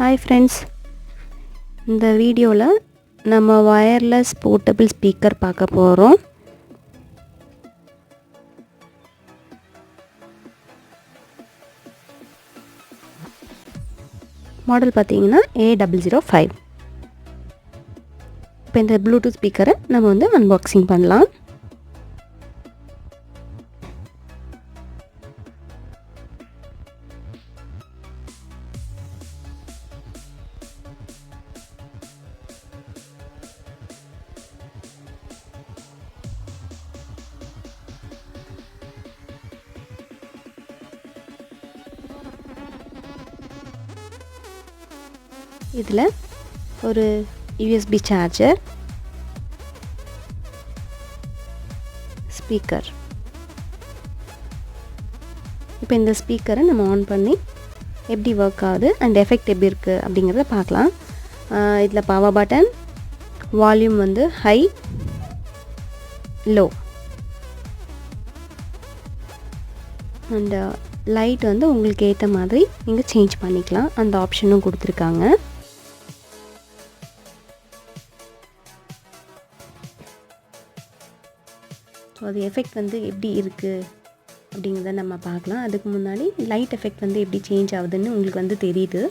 Hi friends, இந்த வீடியோவில் நம்ம வயர்லெஸ் போர்ட்டபிள் ஸ்பீக்கர் பார்க்க போகிறோம். மாடல் பார்த்தீங்கன்னா A005. இப்போ இந்த ப்ளூடூத் ஸ்பீக்கரை நம்ம அன்பாக்சிங் பண்ணலாம். இதில் ஒரு USB சார்ஜர், ஸ்பீக்கர். இப்போ இந்த ஸ்பீக்கரை நம்ம ஆன் பண்ணி எப்படி ஒர்க் ஆகுது அண்ட் எஃபெக்ட் எப்படி இருக்குது அப்படிங்கிறத பார்க்கலாம். இதில் power button, volume high, low and light உங்களுக்கு ஏற்ற மாதிரி நீங்கள் சேஞ்ச் பண்ணிக்கலாம். அந்த ஆப்ஷனும் கொடுத்துருக்காங்க. ஸோ அது எஃபெக்ட் எப்படி இருக்குது அப்படிங்கிறத நம்ம பார்க்கலாம். அதுக்கு முன்னாடி லைட் எஃபெக்ட் எப்படி சேஞ்ச் ஆகுதுன்னு உங்களுக்கு தெரியுது.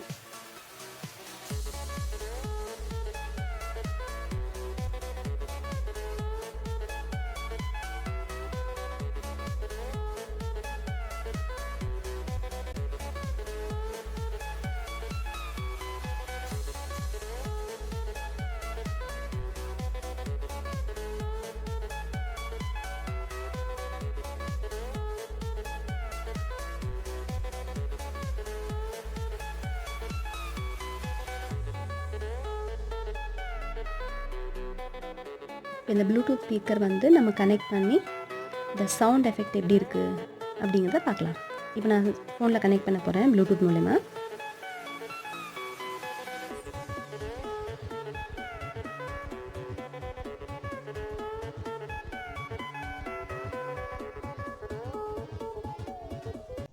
இந்த ப்ளூடூத் ஸ்பீக்கர் நம்ம கனெக்ட் பண்ணி இந்த சவுண்ட் எஃபெக்ட் எப்படி இருக்குது அப்படிங்கிறத பார்க்கலாம். இப்போ நான் ஃபோனில் கனெக்ட் பண்ண போகிறேன் ப்ளூடூத் மூலமா.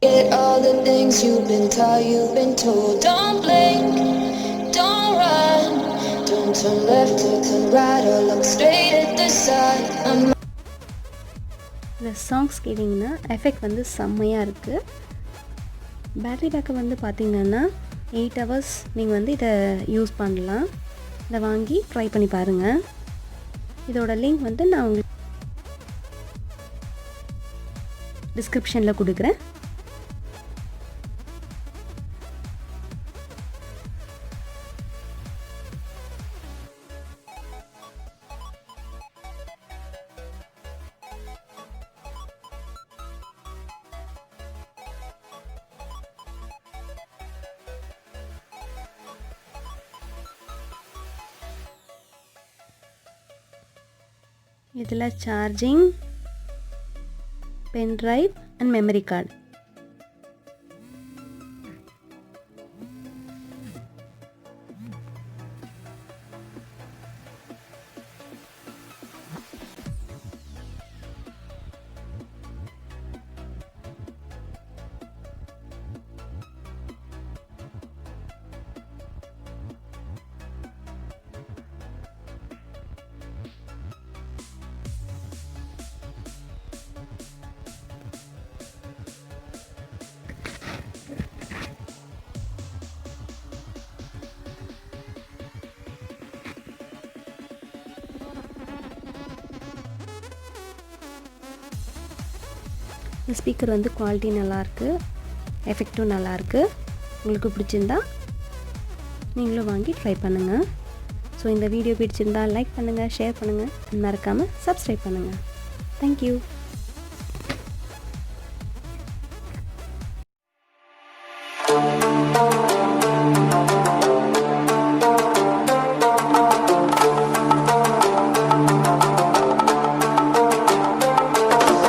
Get all the things you've been taught, you've been told. Don't blink, don't run, don't turn left or turn right or look straight at the sun. இந்த சாங்ஸ் கேட்டிங்கன்னா எஃபெக்ட் செம்மையாக இருக்குது. பேட்டரி பேக்கப் பார்த்திங்கன்னா 8 hours நீங்கள் இதை use பண்ணலாம். இதை வாங்கி ட்ரை பண்ணி பாருங்கள். இதோட லிங்க் நான் உங்களுக்கு டிஸ்கிரிப்ஷனில் கொடுக்குறேன். இதில் charging, pen drive and memory card. இந்த ஸ்பீக்கர் குவாலிட்டி நல்லாயிருக்கு, எஃபெக்ட்டும் நல்லாயிருக்கு. உங்களுக்கு பிடிச்சிருந்தா நீங்களும் வாங்கி ட்ரை பண்ணுங்கள். ஸோ இந்த வீடியோ பிடிச்சிருந்தா லைக் பண்ணுங்கள், ஷேர் பண்ணுங்கள், மறக்காமல் சப்ஸ்கிரைப் பண்ணுங்கள். தேங்க்யூ.